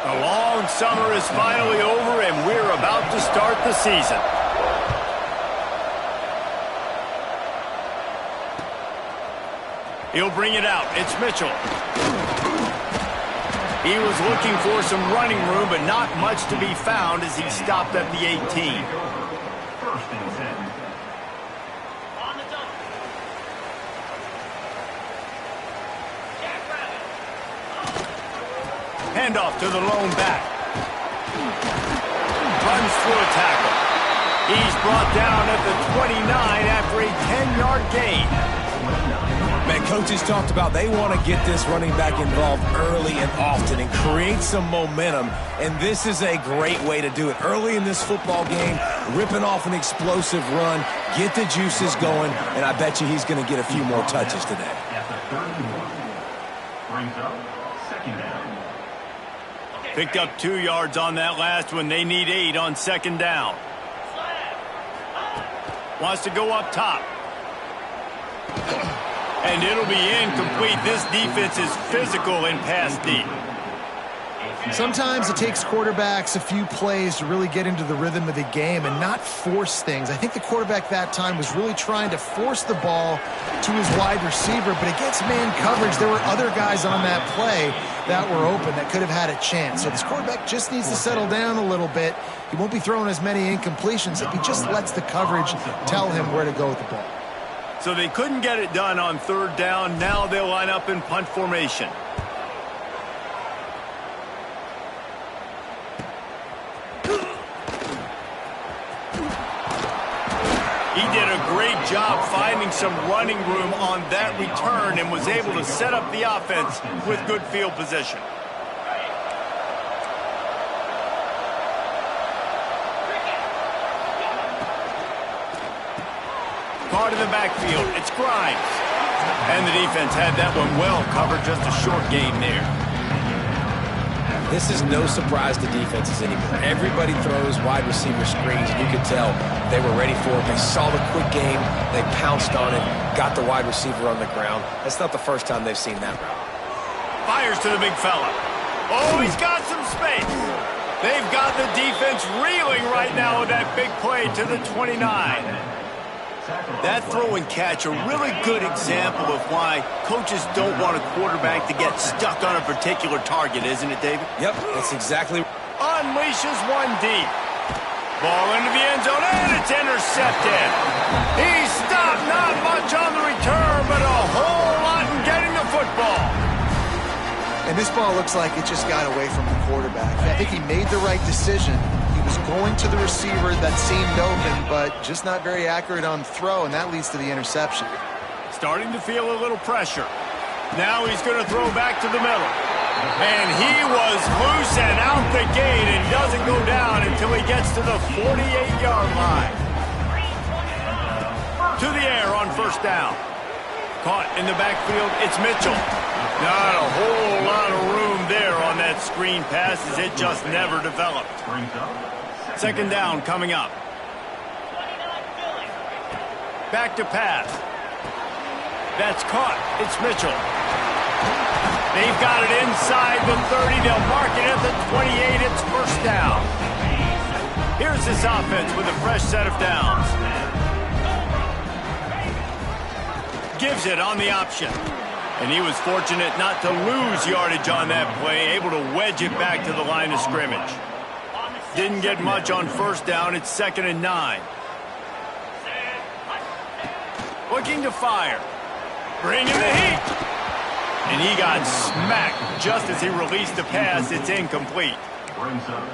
The long summer is finally over, and we're about to start the season. He'll bring it out. It's Mitchell. He was looking for some running room, but not much to be found as he stopped at the 18. Handoff to the lone back. Runs through a tackle. He's brought down at the 29 after a 10-yard gain. Man, coaches talked about they want to get this running back involved early and often and create some momentum, and this is a great way to do it. Early in this football game, ripping off an explosive run, get the juices going, and I bet you he's going to get a few more touches today. Brings up second down. Picked up 2 yards on that last one. They need 8 on second down. Wants to go up top. And it'll be incomplete. This defense is physical in pass deep. Sometimes it takes quarterbacks a few plays to really get into the rhythm of the game and not force things. I think the quarterback that time was really trying to force the ball to his wide receiver, but against man coverage, there were other guys on that play that were open that could have had a chance. So this quarterback just needs to settle down a little bit. He won't be throwing as many incompletions if he just lets the coverage tell him where to go with the ball. So they couldn't get it done on third down. Now they'll line up in punt formation. He did a great job finding some running room on that return and was able to set up the offense with good field position. Part of the backfield, it's Grimes. And the defense had that one well covered, just a short gain there. This is no surprise to defenses anymore. Everybody throws wide receiver screens, and you could tell they were ready for it. They saw the quick game, they pounced on it, got the wide receiver on the ground. That's not the first time they've seen that route. Fires to the big fella. Oh, he's got some space. They've got the defense reeling right now with that big play to the 29. That throw and catch, a really good example of why coaches don't want a quarterback to get stuck on a particular target, isn't it, David? Yep, that's exactly. Unleashes one deep. Ball into the end zone, and it's intercepted. He stopped, not much on the return, but a whole lot in getting the football. And this ball looks like it just got away from the quarterback. I think he made the right decision. He was going to the receiver that seemed open, but just not very accurate on throw, and that leads to the interception. Starting to feel a little pressure. Now he's going to throw back to the middle. And he was loose and out the gate and doesn't go down until he gets to the 48-yard line. To the air on first down. Caught in the backfield, it's Mitchell. Not a whole lot of room there on that screen pass as it just never developed. Second down coming up. Back to pass. That's caught. It's Mitchell. They've got it inside the 30. They'll mark it at the 28. It's first down. Here's this offense with a fresh set of downs. Gives it on the option. And he was fortunate not to lose yardage on that play, able to wedge it back to the line of scrimmage. Didn't get much on first down. It's 2nd and 9. Looking to fire. Bringing the heat. And he got smacked just as he released the pass. It's incomplete.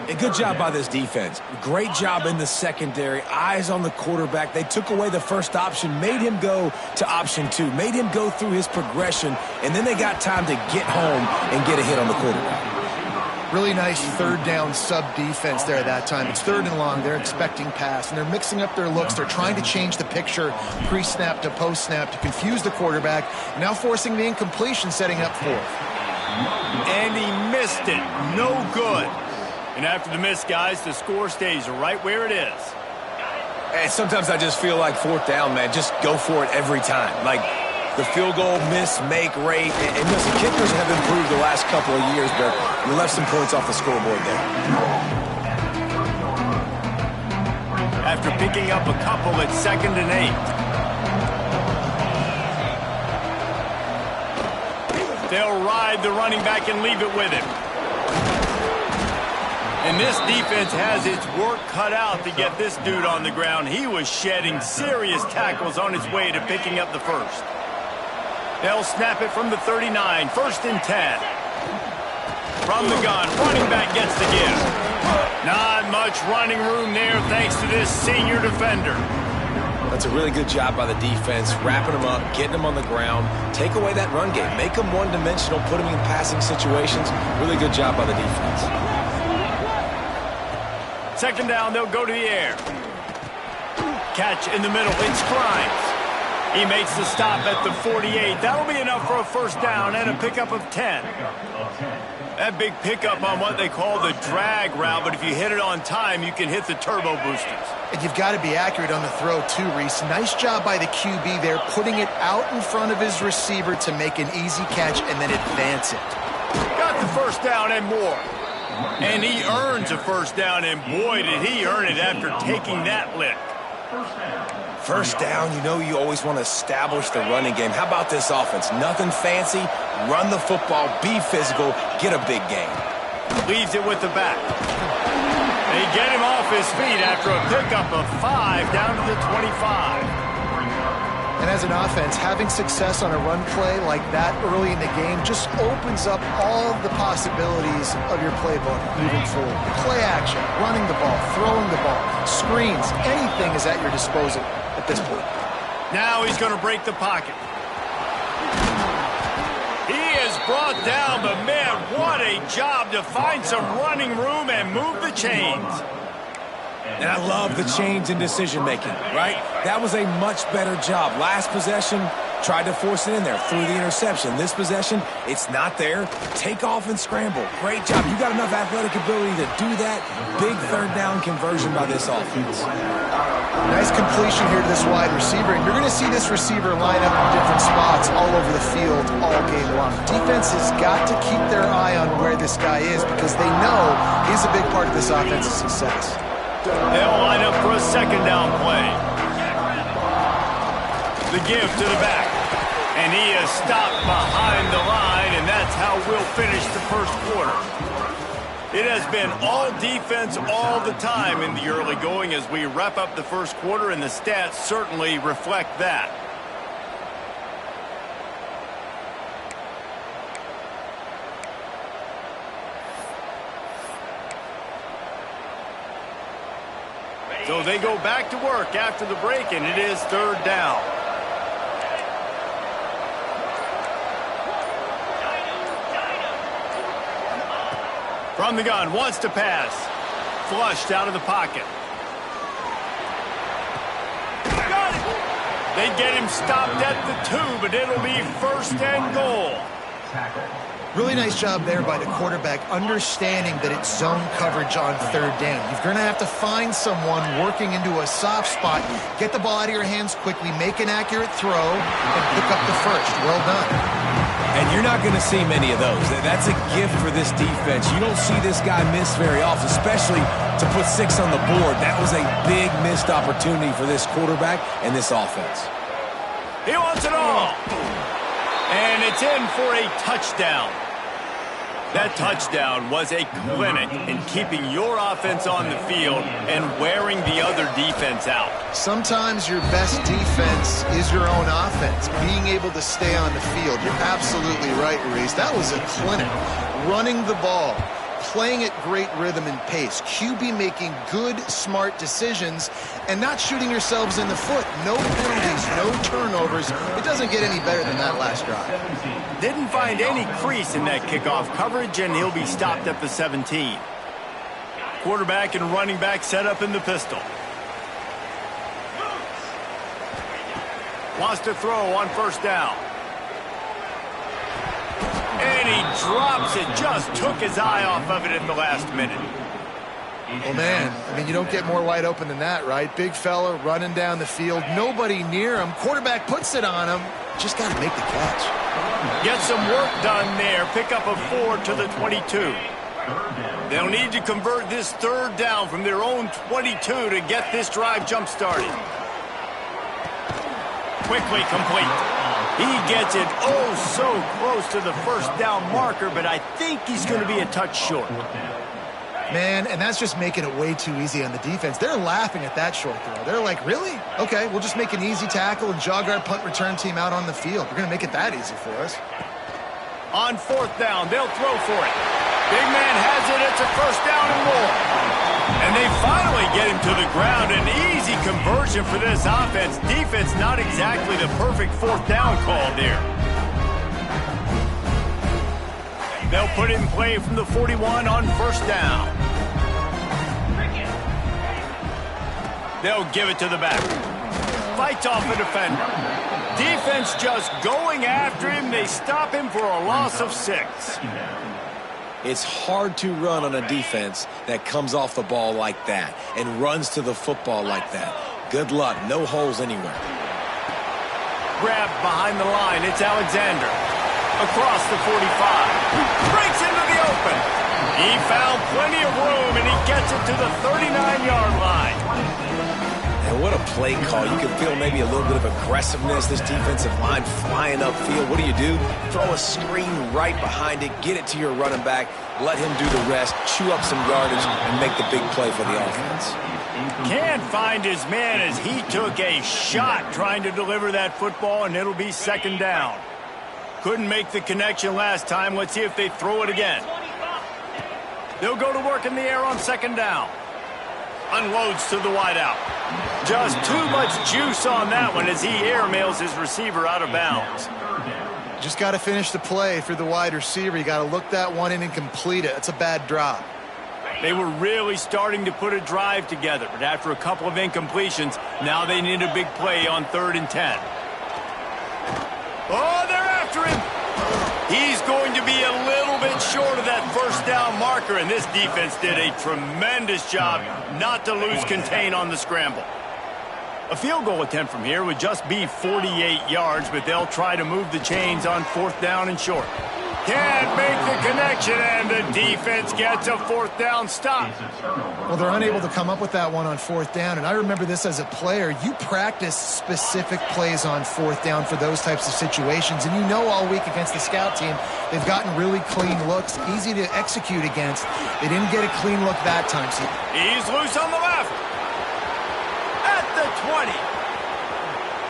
A good job by this defense. Great job in the secondary. Eyes on the quarterback. They took away the first option, made him go to option 2, made him go through his progression, and then they got time to get home and get a hit on the quarterback. Really nice third down sub-defense there at that time. It's 3rd and long. They're expecting pass, and they're mixing up their looks. They're trying to change the picture pre-snap to post-snap to confuse the quarterback, now forcing the incompletion, setting up 4th. And he missed it. No good. And after the miss, guys, the score stays right where it is. And sometimes I just feel like 4th down, man, just go for it every time. Like, the field goal miss-make rate. And listen, kickers have improved the last couple of years, but we left some points off the scoreboard there. After picking up a couple, it's 2nd and 8. They'll ride the running back and leave it with him. And this defense has its work cut out to get this dude on the ground. He was shedding serious tackles on his way to picking up the first. They'll snap it from the 39, 1st and 10. From the gun, running back gets the give. Not much running room there thanks to this senior defender. That's a really good job by the defense, wrapping them up, getting them on the ground, take away that run game, make them one-dimensional, put them in passing situations. Really good job by the defense. 2nd down, they'll go to the air. Catch in the middle, it's Grimes. He makes the stop at the 48. That'll be enough for a 1st down and a pickup of 10. That big pickup on what they call the drag route, but if you hit it on time, you can hit the turbo boosters. And you've got to be accurate on the throw too, Reese. Nice job by the QB there, putting it out in front of his receiver to make an easy catch and then advance it. Got the 1st down and more. And he earns a 1st down, and boy, did he earn it after taking that lick. 1st down, you know you always want to establish the running game. How about this offense? Nothing fancy. Run the football, be physical, get a big gain. Leaves it with the back. They get him off his feet after a pickup of 5 down to the 25. And as an offense, having success on a run play like that early in the game just opens up all the possibilities of your playbook moving forward. Play action, running the ball, throwing the ball, screens, anything is at your disposal at this point. Now he's going to break the pocket. He is brought down, but man, what a job to find some running room and move the chains. And I love the change in decision-making, right? That was a much better job. Last possession, tried to force it in there, threw the interception. This possession, it's not there. Take off and scramble. Great job. You got enough athletic ability to do that. Big 3rd down conversion by this offense. Nice completion here to this wide receiver, and you're going to see this receiver line up in different spots all over the field all game long. Defense has got to keep their eye on where this guy is because they know he's a big part of this offense's success. They'll line up for a 2nd down play. The give to the back. And he is stopped behind the line, and that's how we'll finish the 1st quarter. It has been all defense all the time in the early going as we wrap up the 1st quarter, and the stats certainly reflect that. So they go back to work after the break, and it is 3rd down. From the gun, wants to pass. Flushed out of the pocket. Got it! They get him stopped at the 2, but it'll be 1st and goal. Really nice job there by the quarterback, understanding that it's zone coverage on 3rd down. You're going to have to find someone working into a soft spot, get the ball out of your hands quickly, make an accurate throw, and pick up the 1st. Well done. And you're not going to see many of those. That's a gift for this defense. You don't see this guy miss very often, especially to put 6 on the board. That was a big missed opportunity for this quarterback and this offense. He wants it all. And it's in for a touchdown. That touchdown was a clinic in keeping your offense on the field and wearing the other defense out. Sometimes your best defense is your own offense, being able to stay on the field. You're absolutely right, Reese. That was a clinic. Running the ball, playing at great rhythm and pace, QB making good, smart decisions, and not shooting yourselves in the foot. No penalties, no turnovers. It doesn't get any better than that last drive. Didn't find any crease in that kickoff coverage, and he'll be stopped at the 17. Quarterback and running back set up in the pistol. Wants to throw on 1st down. And he drops it, just took his eye off of it at the last minute. Well, man, I mean, you don't get more wide open than that, right? Big fella running down the field, nobody near him. Quarterback puts it on him, just got to make the catch. Get some work done there. Pick up a 4 to the 22. They'll need to convert this third down from their own 22 to get this drive jump-started. Quickly complete. He gets it oh so close to the first down marker, but I think he's going to be a touch short. Man, and that's just making it way too easy on the defense. They're laughing at that short throw. They're like, really? Okay, we'll just make an easy tackle and jog our punt return team out on the field. We're going to make it that easy for us. On fourth down, they'll throw for it. Big man has it. It's a first down and more. And they finally get him to the ground. An easy conversion for this offense. Defense not exactly the perfect fourth down call there. They'll put it in play from the 41 on first down. They'll give it to the back. Fights off a defender. Defense just going after him. They stop him for a loss of 6. It's hard to run on a defense that comes off the ball like that and runs to the football like that. Good luck. No holes anywhere. Grabbed behind the line. It's Alexander. Across the 45. Breaks into the open. He found plenty of room, and he gets it to the 39-yard line. And what a play call. You can feel maybe a little bit of aggressiveness, this defensive line flying upfield. What do? Throw a screen right behind it, get it to your running back, let him do the rest, chew up some yardage, and make the big play for the offense. Can't find his man as he took a shot trying to deliver that football, and it'll be second down. Couldn't make the connection last time. Let's see if they throw it again. They'll go to work in the air on second down. Unloads to the wideout. Just too much juice on that one as he airmails his receiver out of bounds. Just got to finish the play for the wide receiver. You got to look that one in and complete it. It's a bad drop. They were really starting to put a drive together, but after a couple of incompletions, now they need a big play on 3rd and 10. Oh, they're after him. He's going to be a little bit short of that first down marker, and this defense did a tremendous job not to lose contain on the scramble. A field goal attempt from here would just be 48 yards, but they'll try to move the chains on 4th down and short. Can't make the connection, and the defense gets a 4th down stop. Well, they're unable to come up with that one on 4th down, and I remember this as a player. You practice specific plays on 4th down for those types of situations, and you know all week against the scout team, they've gotten really clean looks, easy to execute against. They didn't get a clean look that time. So he's loose on the left. At the 20.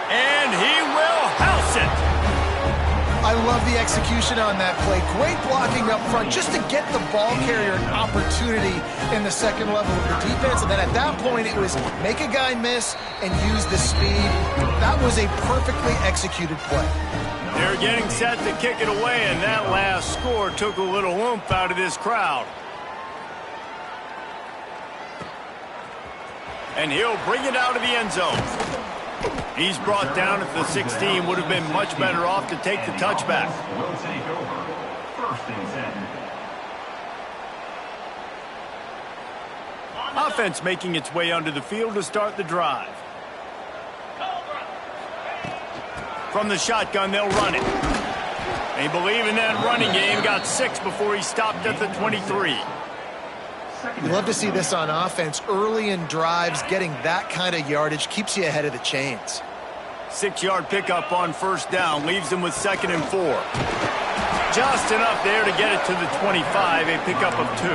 And he will house it. I love the execution on that play. Great blocking up front just to get the ball carrier an opportunity in the second level of the defense. And then at that point, it was make a guy miss and use the speed. That was a perfectly executed play. They're getting set to kick it away, and that last score took a little oomph out of this crowd. And he'll bring it out of the end zone. He's brought down at the 16. Would have been much better off to take the touchback. Will take over. 1st and 10. Offense making its way onto the field to start the drive. From the shotgun, they'll run it. They believe in that running game. Got 6 before he stopped at the 23. You love to see this on offense. Early in drives, getting that kind of yardage keeps you ahead of the chains. 6-yard pickup on 1st down. Leaves them with 2nd and 4. Just enough there to get it to the 25. A pickup of 2.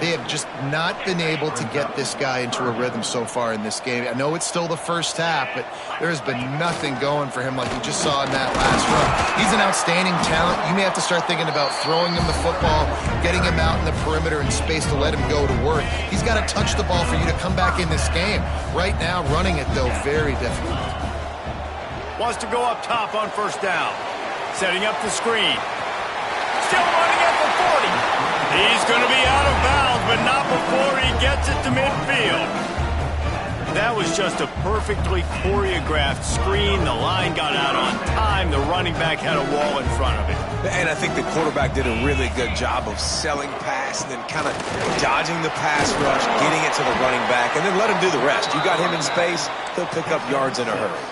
They have just not been able to get this guy into a rhythm so far in this game. I know it's still the first half, but there has been nothing going for him like you just saw in that last run. He's an outstanding talent. You may have to start thinking about throwing him the football, getting him out in the perimeter in space to let him go to work. He's got to touch the ball for you to come back in this game. Right now, running it, though, very difficult. Wants to go up top on 1st down. Setting up the screen. Still running at the 40. He's going to be out of bounds, but not before he gets it to midfield. That was just a perfectly choreographed screen. The line got out on time. The running back had a wall in front of it. And I think the quarterback did a really good job of selling pass and then kind of dodging the pass rush, getting it to the running back, and then let him do the rest. You got him in space, he'll pick up yards in a hurry.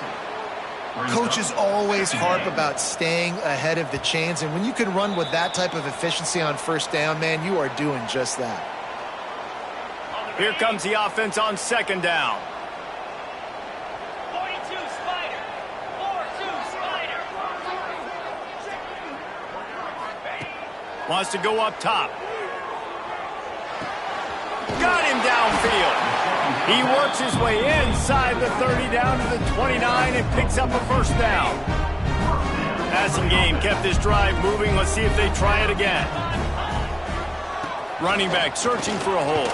Coaches always harp about staying ahead of the chains, and when you can run with that type of efficiency on first down, man, you are doing just that. Here comes the offense on second down. 42 Spider. 4-2 Spider. Wants to go up top. Got him downfield. He works his way inside the 30 down to the 29 and picks up a first down. Passing game kept this drive moving. Let's see if they try it again. Running back searching for a hole.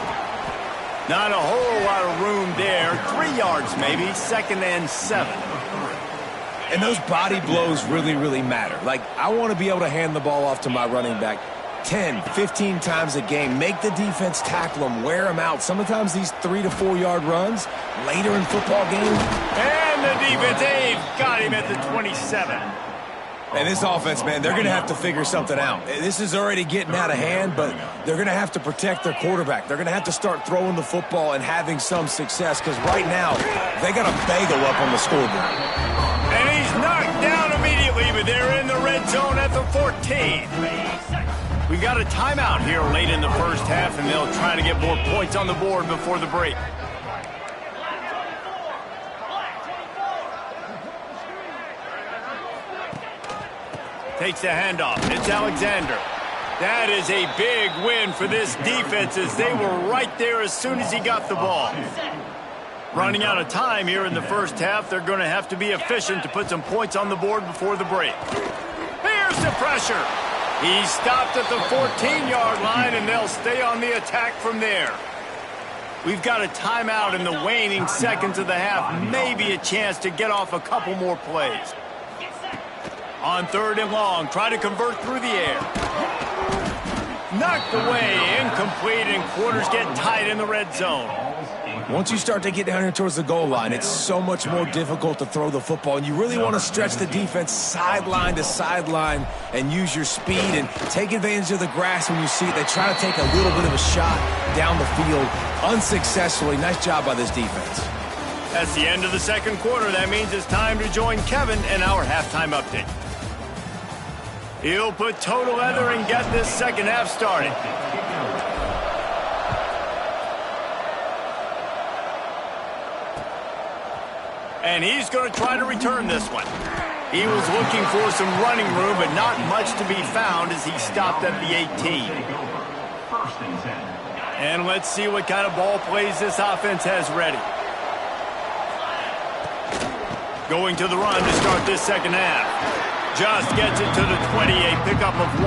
Not a whole lot of room there. 3 yards maybe, 2nd and 7. And those body blows really, really matter. Like, I want to be able to hand the ball off to my running back 10, 15 times a game. Make the defense tackle them, wear them out. Sometimes these 3 to 4 yard runs later in football game. And the defense, they've got him at the 27. And this offense, man, they're going to have to figure something out. This is already getting out of hand, but they're going to have to protect their quarterback. They're going to have to start throwing the football and having some success, because right now they got a bagel up on the scoreboard. And he's knocked down immediately, but they're in the red zone at the 14. We got a timeout here late in the first half, and they'll try to get more points on the board before the break. Takes the handoff. It's Alexander. That is a big win for this defense, as they were right there as soon as he got the ball. Running out of time here in the first half. They're going to have to be efficient to put some points on the board before the break. Here's the pressure. He stopped at the 14-yard line, and they'll stay on the attack from there. We've got a timeout in the waning seconds of the half. Maybe a chance to get off a couple more plays. On 3rd and long, try to convert through the air. Knocked away, incomplete, and quarters get tight in the red zone. Once you start to get down here towards the goal line, it's so much more difficult to throw the football, and you really want to stretch the defense sideline to sideline and use your speed and take advantage of the grass when you see it. They try to take a little bit of a shot down the field unsuccessfully. Nice job by this defense. That's the end of the second quarter. That means it's time to join Kevin in our halftime update. He'll put total leather and get this second half started. And he's going to try to return this one. He was looking for some running room, but not much to be found as he stopped at the 18. And let's see what kind of ball plays this offense has ready. Going to the run to start this second half. Just gets it to the 20, a pickup of 1.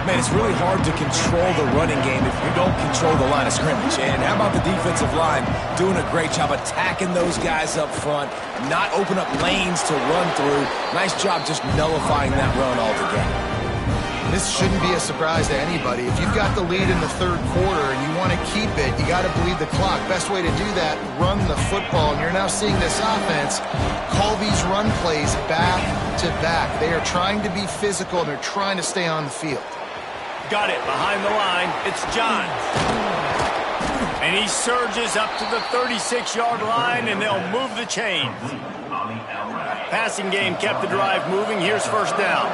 Man, it's really hard to control the running game if you don't control the line of scrimmage. And how about the defensive line doing a great job attacking those guys up front, not open up lanes to run through. Nice job just nullifying that run altogether. This shouldn't be a surprise to anybody. If you've got the lead in the third quarter and you want to keep it, you got to bleed the clock. Best way to do that, run the football. And you're now seeing this offense call these run plays back to back. They are trying to be physical, and they're trying to stay on the field. Got it behind the line. It's Johns. And he surges up to the 36-yard line, and they'll move the chains. Passing game kept the drive moving. Here's first down.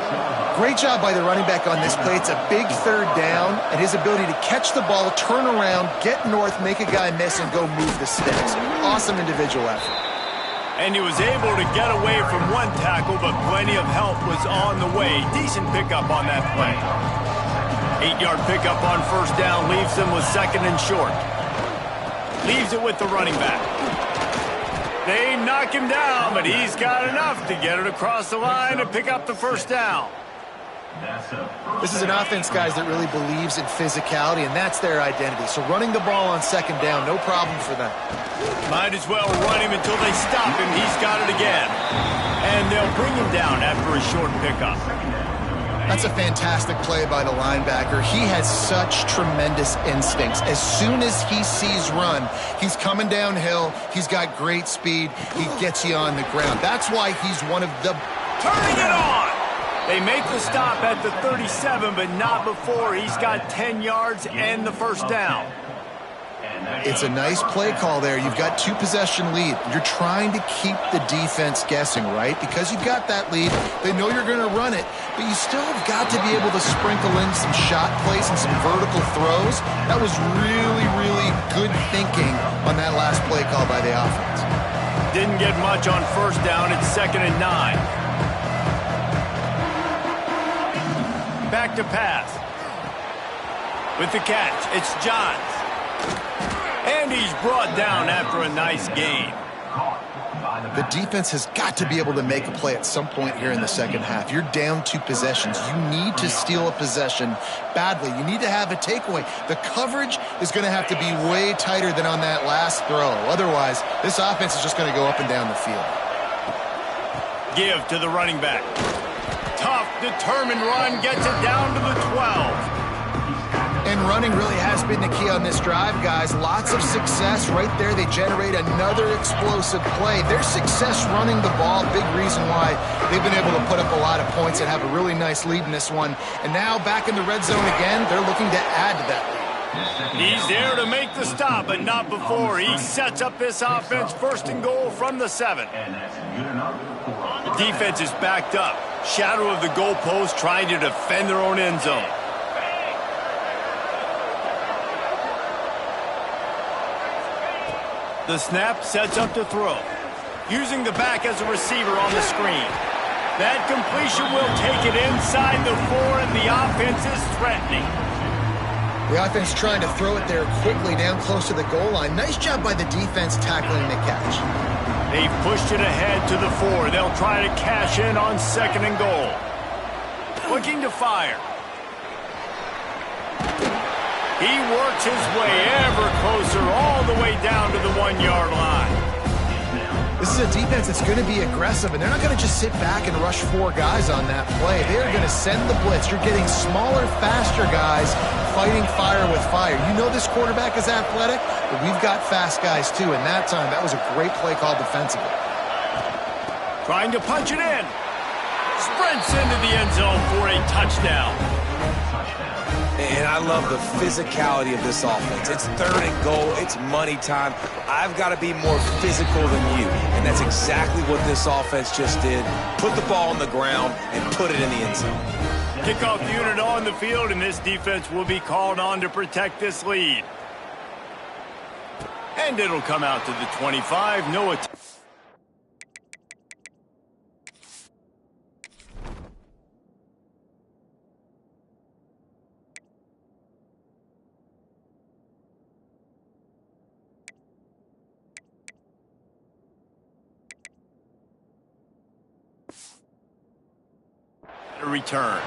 Great job by the running back on this play. It's a big third down, and his ability to catch the ball, turn around, get north, make a guy miss, and go move the sticks. Awesome individual effort. And he was able to get away from one tackle, but plenty of help was on the way. Decent pickup on that play. 8-yard pickup on first down leaves them with 2nd and short. Leaves it with the running back. They knock him down, but he's got enough to get it across the line and pick up the first down. This is an offense, guys, that really believes in physicality, and that's their identity. So running the ball on 2nd down, no problem for them. Might as well run him until they stop him. He's got it again. And they'll bring him down after a short pickup. That's a fantastic play by the linebacker. He has such tremendous instincts. As soon as he sees run, he's coming downhill. He's got great speed. He gets you on the ground. That's why he's one of the... Turning it on! They make the stop at the 37, but not before. He's got 10 yards and the first down. It's a nice play call there. You've got 2-possession lead. You're trying to keep the defense guessing, right? Because you've got that lead, they know you're going to run it, but you still have got to be able to sprinkle in some shot plays and some vertical throws. That was really, really good thinking on that last play call by the offense. Didn't get much on first down. It's 2nd and 9. Back to pass. With the catch, it's Johns. And he's brought down after a nice gain. The defense has got to be able to make a play at some point here in the second half. You're down 2 possessions. You need to steal a possession badly. You need to have a takeaway. The coverage is going to have to be way tighter than on that last throw. Otherwise, this offense is just going to go up and down the field. Give to the running back. Tough, determined run gets it down to the 12. And running really has been the key on this drive, guys. Lots of success right there. They generate another explosive play. Their success running the ball, big reason why they've been able to put up a lot of points and have a really nice lead in this one. And now back in the red zone again, they're looking to add to that lead. He's there to make the stop, but not before. He sets up this offense 1st and goal from the 7. The defense is backed up. Shadow of the goalpost, trying to defend their own end zone. The snap sets up to throw. Using the back as a receiver on the screen. That completion will take it inside the 4, and the offense is threatening. The offense trying to throw it there quickly down close to the goal line. Nice job by the defense tackling the catch. They've pushed it ahead to the 4. They'll try to cash in on 2nd and goal. Looking to fire. He works his way ever closer all the way down to the 1-yard line. This is a defense that's going to be aggressive, and they're not going to just sit back and rush 4 guys on that play. They are going to send the blitz. You're getting smaller, faster guys fighting fire with fire. You know this quarterback is athletic, but we've got fast guys too, and that time, that was a great play call defensively. Trying to punch it in. Sprints into the end zone for a touchdown. And I love the physicality of this offense. It's 3rd and goal. It's money time. I've got to be more physical than you. And that's exactly what this offense just did. Put the ball on the ground and put it in the end zone. Kickoff unit on the field, and this defense will be called on to protect this lead. And it'll come out to the 25. No attempt. Return.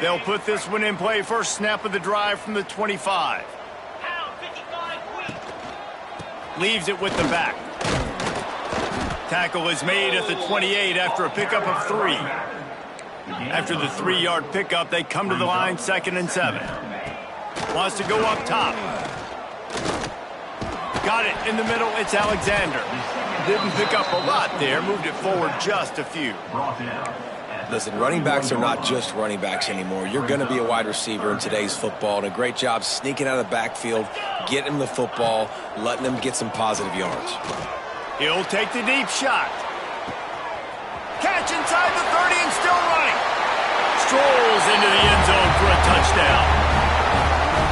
They'll put this one in play. First snap of the drive from the 25. Leaves it with the back. Tackle is made at the 28 after a pickup of 3. After the 3-yard pickup, they come to the line 2nd and 7. Wants to go up top. Got it in the middle. It's Alexander. Didn't pick up a lot there. Moved it forward just a few. Listen, running backs are not just running backs anymore. You're going to be a wide receiver in today's football, and a great job sneaking out of the backfield, getting him the football, letting him get some positive yards. He'll take the deep shot. Catch inside the 30 and still running. Strolls into the end zone for a touchdown.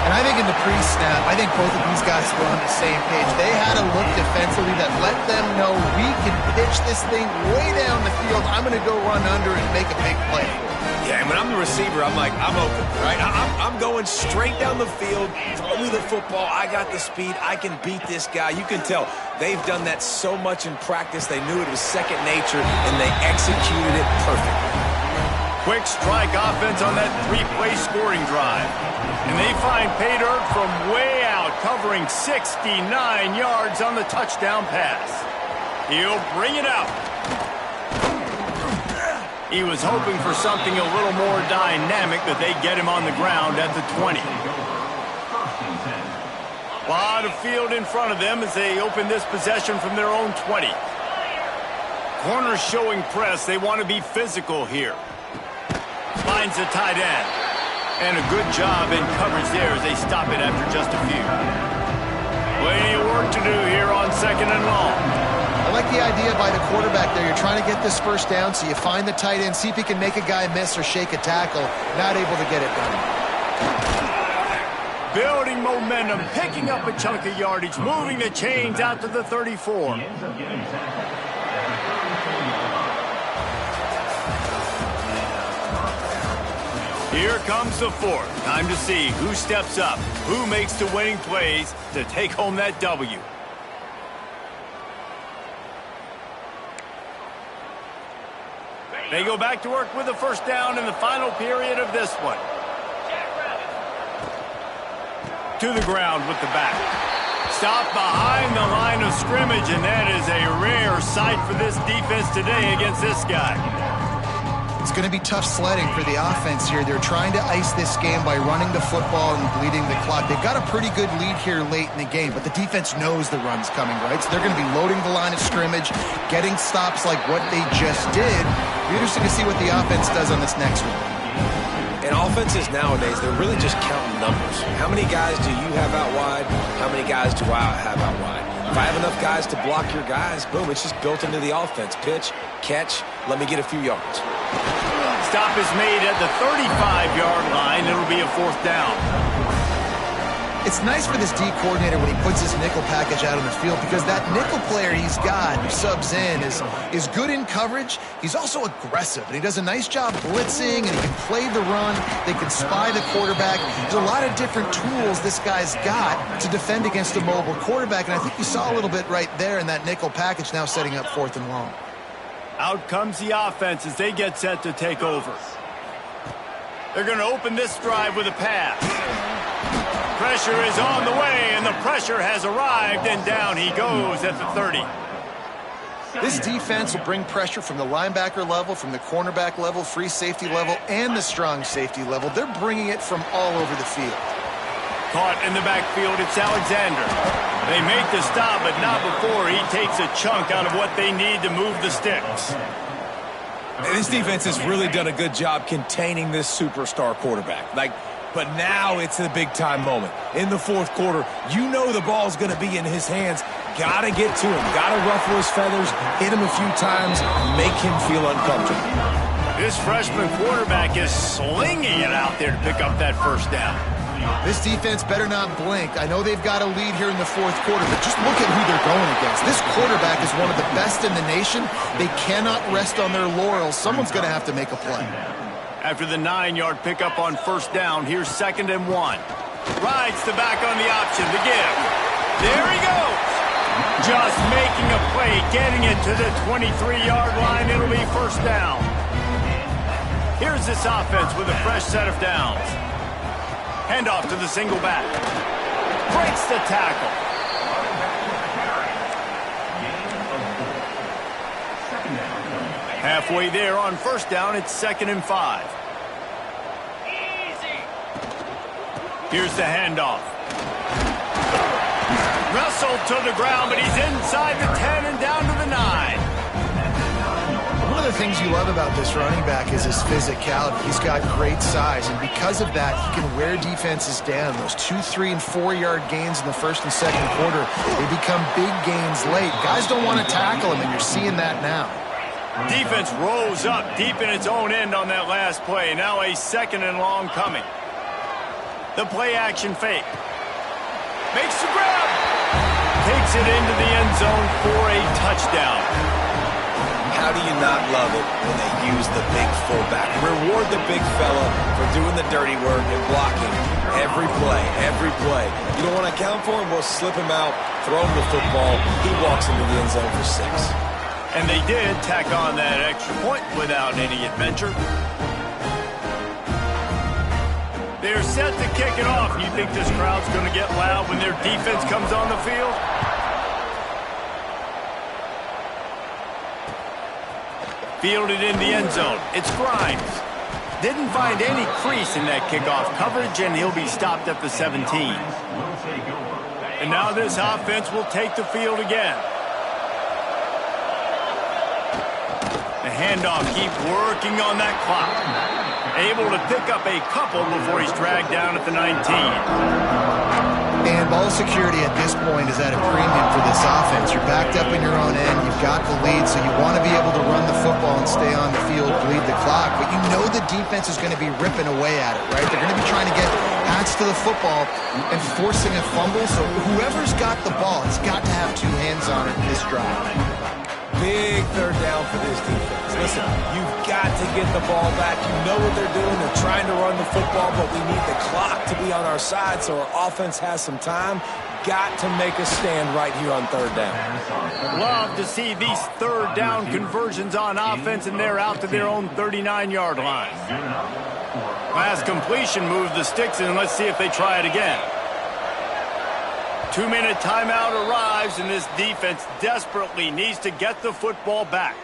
And I think in the pre-snap, I think both of these guys were on the same page. They had a look defensively that let them know we can pitch this thing way down the field. I'm going to go run under and make a big play for it. Yeah, and when I'm the receiver, I'm like, I'm open, right? I'm going straight down the field. Throw me the football. I got the speed. I can beat this guy. You can tell they've done that so much in practice. They knew it was second nature, and they executed it perfectly. Quick strike offense on that 3-play scoring drive. And they find pay dirt from way out, covering 69 yards on the touchdown pass. He'll bring it out. He was hoping for something a little more dynamic, but they get him on the ground at the 20. A lot of field in front of them as they open this possession from their own 20. Corners showing press. They want to be physical here. Finds the tight end. And a good job in coverage there as they stop it after just a few. Plenty of work to do here on 2nd and long. I like the idea by the quarterback there. You're trying to get this first down, so you find the tight end, see if he can make a guy miss or shake a tackle. Not able to get it done. Building momentum, picking up a chunk of yardage, moving the chains out to the 34. Here comes the 4th. Time to see who steps up, who makes the winning plays to take home that W. They go back to work with a first down in the final period of this one. To the ground with the back. Stop behind the line of scrimmage, and that is a rare sight for this defense today against this guy. It's going to be tough sledding for the offense here. They're trying to ice this game by running the football and bleeding the clock. They've got a pretty good lead here late in the game, but the defense knows the run's coming, right? So they're going to be loading the line of scrimmage, getting stops like what they just did. Be interesting to see what the offense does on this next one. And offenses nowadays, they're really just counting numbers. How many guys do you have out wide? How many guys do I have out wide? If I have enough guys to block your guys, boom, it's just built into the offense. Pitch, catch, let me get a few yards. Stop is made at the 35-yard line. It'll be a 4th down. It's nice for this D coordinator when he puts his nickel package out on the field because that nickel player he's got who subs in is good in coverage. He's also aggressive, and he does a nice job blitzing, and he can play the run. They can spy the quarterback. There's a lot of different tools this guy's got to defend against a mobile quarterback, and I think you saw a little bit right there in that nickel package now setting up 4th and long. Out comes the offense as they get set to take over. They're going to open this drive with a pass. Pressure is on the way, and the pressure has arrived, and down he goes at the 30. This defense will bring pressure from the linebacker level, from the cornerback level, free safety level, and the strong safety level. They're bringing it from all over the field. Caught in the backfield, it's Alexander. They make the stop, but not before he takes a chunk out of what they need to move the sticks. This defense has really done a good job containing this superstar quarterback. But now it's the big-time moment. In the 4th quarter, you know the ball's going to be in his hands. Got to get to him. Got to ruffle his feathers, hit him a few times, make him feel uncomfortable. This freshman quarterback is slinging it out there to pick up that first down. This defense better not blink. I know they've got a lead here in the 4th quarter, but just look at who they're going against. This quarterback is one of the best in the nation. They cannot rest on their laurels. Someone's going to have to make a play. After the 9-yard pickup on first down, here's 2nd and 1. Rides the back on the option, the give. There he goes. Just making a play, getting it to the 23-yard line. It'll be first down. Here's this offense with a fresh set of downs. Handoff to the single back. Breaks the tackle. Halfway there on first down, it's 2nd and 5. Easy. Here's the handoff. Wrestled to the ground, but he's inside the 10 and down to the 9. One of the things you love about this running back is his physicality. He's got great size, and because of that, he can wear defenses down. Those 2-, 3-, and 4-yard gains in the 1st and 2nd quarter, they become big gains late. Guys don't want to tackle him, and you're seeing that now. Defense rolls up deep in its own end on that last play. Now a 2nd and long coming. The play action fake. Makes the grab. Takes it into the end zone for a touchdown. How do you not love it when they use the big fullback? Reward the big fella for doing the dirty work and blocking every play, every play. You don't want to account for him? Well, slip him out, throw him the football. He walks into the end zone for 6. And they did tack on that extra point without any adventure. They're set to kick it off. You think this crowd's going to get loud when their defense comes on the field? Fielded in the end zone. It's Grimes. Didn't find any crease in that kickoff coverage, and he'll be stopped at the 17. And now this offense will take the field again. The handoff, keep working on that clock. Able to pick up a couple before he's dragged down at the 19. And ball security at this point is at a premium for this offense. You're backed up in your own end. You've got the lead, so you want to be able to run the football and stay on the field, bleed the clock. But you know the defense is going to be ripping away at it, right? They're going to be trying to get hats to the football and forcing a fumble. So whoever's got the ball has got to have two hands on it in this drive. Big third down for this defense. Listen, you've got to get the ball back. You know what they're doing. They're trying to run the football, but we need the clock to be on our side so our offense has some time. Got to make a stand right here on third down. Love to see these third down conversions on offense, and they're out to their own 39-yard line. Last completion moves the sticks in. Let's see if they try it again. 2-minute timeout arrives, and this defense desperately needs to get the football back.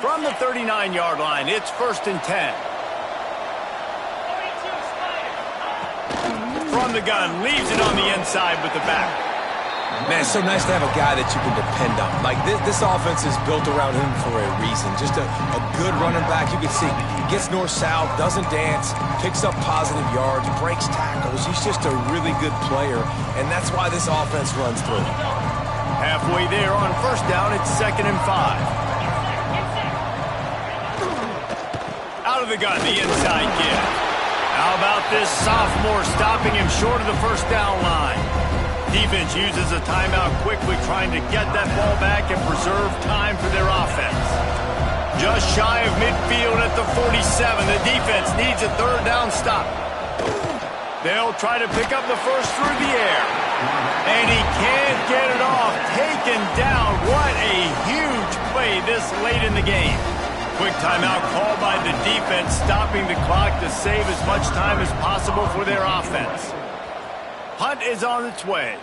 From the 39-yard line, it's 1st and 10. From the gun, leaves it on the inside with the back. Man, it's so nice to have a guy that you can depend on. Like, this offense is built around him for a reason. Just a good running back. You can see he gets north-south, doesn't dance, picks up positive yards, breaks tackles. He's just a really good player, and that's why this offense runs through. Halfway there on 1st down, it's 2nd and 5. Out of the gun, the inside give. How about this sophomore stopping him short of the 1st down line? Defense uses a timeout quickly, trying to get that ball back and preserve time for their offense. Just shy of midfield at the 47. The defense needs a 3rd down stop. They'll try to pick up the first through the air. And he can't get it off. Taken down. What a huge play this late in the game. Quick timeout called by the defense, stopping the clock to save as much time as possible for their offense. Punt is on its way.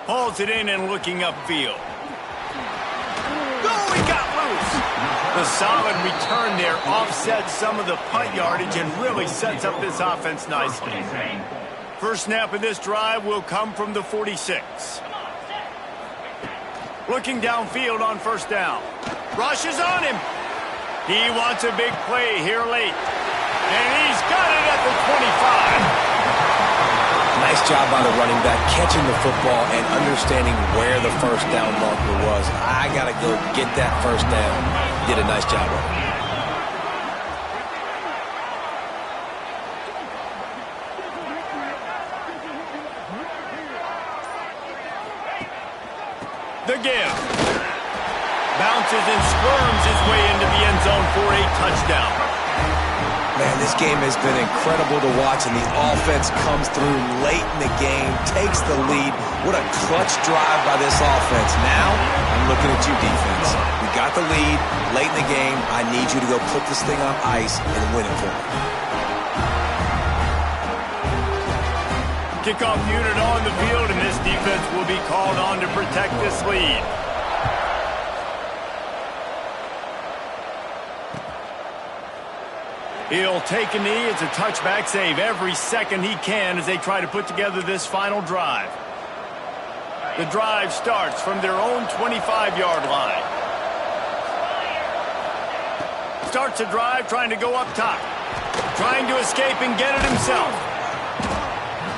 Hauls it in and looking upfield. Oh, he got loose. The solid return there offsets some of the punt yardage and really sets up this offense nicely. First snap of this drive will come from the 46. Looking downfield on 1st down. Rushes on him. He wants a big play here late. And he's got it at the 25. Nice job by the running back, catching the football and understanding where the 1st down marker was. I got to go get that 1st down. Did a nice job of it. The give. Bounces and squirms his way into the end zone for a touchdown. Man, this game has been incredible to watch, and the offense comes through late in the game, takes the lead. What a clutch drive by this offense. Now, I'm looking at you, defense. We got the lead late in the game. I need you to go put this thing on ice and win it for me. Kickoff unit on the field, and this defense will be called on to protect this lead. He'll take a knee. It's a touchback, save every second he can as they try to put together this final drive. The drive starts from their own 25-yard line. Starts a drive trying to go up top. Trying to escape and get it himself.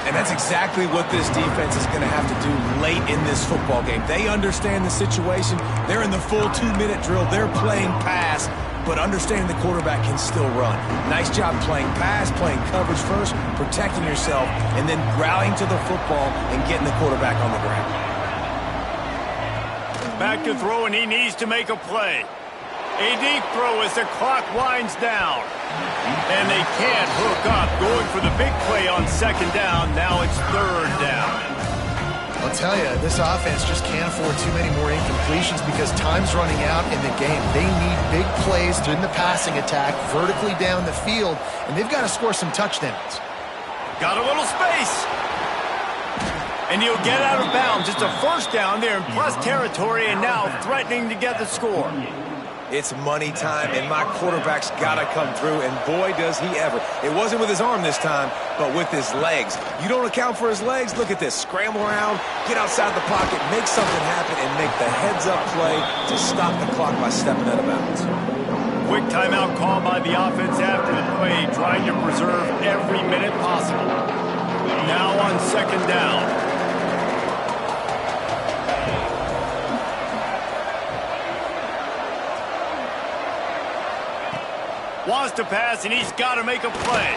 And that's exactly what this defense is going to have to do late in this football game. They understand the situation. They're in the full 2-minute drill. They're playing pass, but understanding the quarterback can still run. Nice job playing pass, playing coverage first, protecting yourself, and then rallying to the football and getting the quarterback on the ground. Back to throw, and he needs to make a play. A deep throw as the clock winds down. And they can't hook up, going for the big play on 2nd down. Now it's 3rd down. I'll tell you, this offense just can't afford too many more incompletions because time's running out in the game. They need big plays in the passing attack, vertically down the field, and they've got to score some touchdowns. Got a little space. And he'll get out of bounds. It's a 1st down there in plus territory, and now threatening to get the score. It's money time, and my quarterback's got to come through, and boy, does he ever. It wasn't with his arm this time, but with his legs. You don't account for his legs? Look at this. Scramble around, get outside the pocket, make something happen, and make the heads-up play to stop the clock by stepping out of bounds. Quick timeout call by the offense after the play, trying to preserve every minute possible. Now on second down. Wants to pass, and he's got to make a play.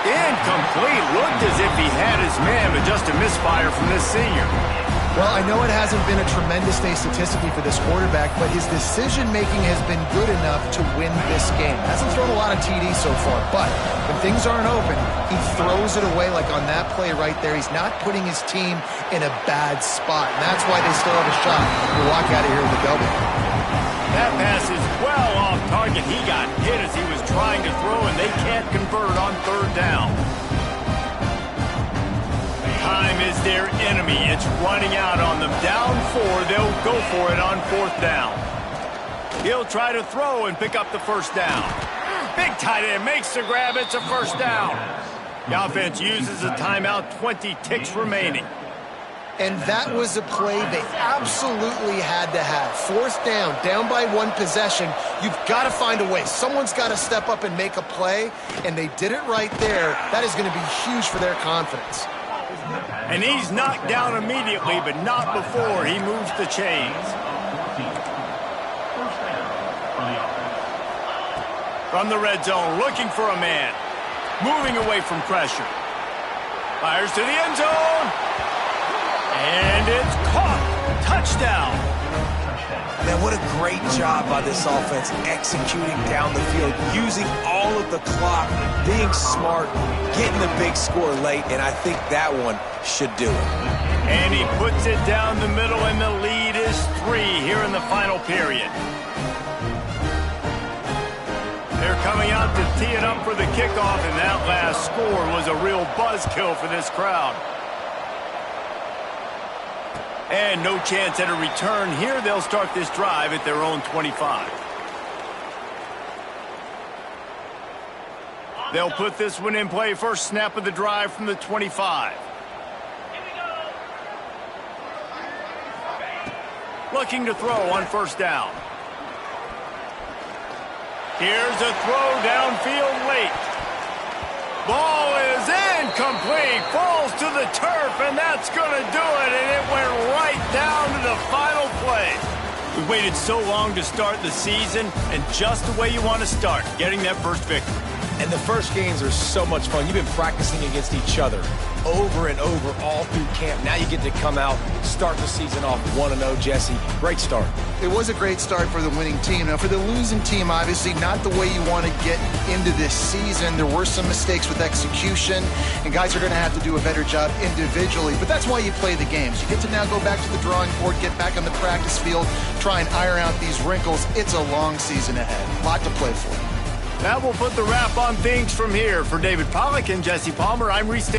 Incomplete. Looked as if he had his man, but just a misfire from this senior. Well, I know it hasn't been a tremendous day statistically for this quarterback, but his decision-making has been good enough to win this game. Hasn't thrown a lot of TDs so far, but when things aren't open, he throws it away like on that play right there. He's not putting his team in a bad spot, and that's why they still have a shot to walk out of here with a W. That pass is well off target. He got hit as he was trying to throw, and they can't convert on third down. Time is their enemy. It's running out on them. Down 4, they'll go for it on fourth down. He'll try to throw and pick up the first down. Big tight end makes the grab. It's a first down. The offense uses a timeout, 20 ticks remaining. And that was a play they absolutely had to have. Fourth down, down by one possession. You've got to find a way. Someone's got to step up and make a play, and they did it right there. That is going to be huge for their confidence. And he's knocked down immediately, but not before he moves the chains. From the red zone, looking for a man. Moving away from pressure. Fires to the end zone. And it's caught. Touchdown. Man, what a great job by this offense executing down the field, using all of the clock, being smart, getting the big score late, and I think that one should do it. And he puts it down the middle, and the lead is 3 here in the final period. They're coming out to tee it up for the kickoff, and that last score was a real buzzkill for this crowd. And no chance at a return here. They'll start this drive at their own 25. They'll put this one in play. First snap of the drive from the 25. Looking to throw on first down. Here's a throw downfield late. Ball is incomplete. Falls to the turf, and that's going to do it. And it went right down to the final play. We waited so long to start the season, and just the way you want to start, getting that first victory. And the first games are so much fun. You've been practicing against each other over and over all through camp. Now you get to come out, start the season off 1-0, Jesse. Great start. It was a great start for the winning team. Now, for the losing team, obviously not the way you want to get into this season. There were some mistakes with execution, and guys are going to have to do a better job individually. But that's why you play the games. You get to now go back to the drawing board, get back on the practice field, try and iron out these wrinkles. It's a long season ahead. A lot to play for. That will put the wrap on things from here. For David Pollack and Jesse Palmer, I'm Reese.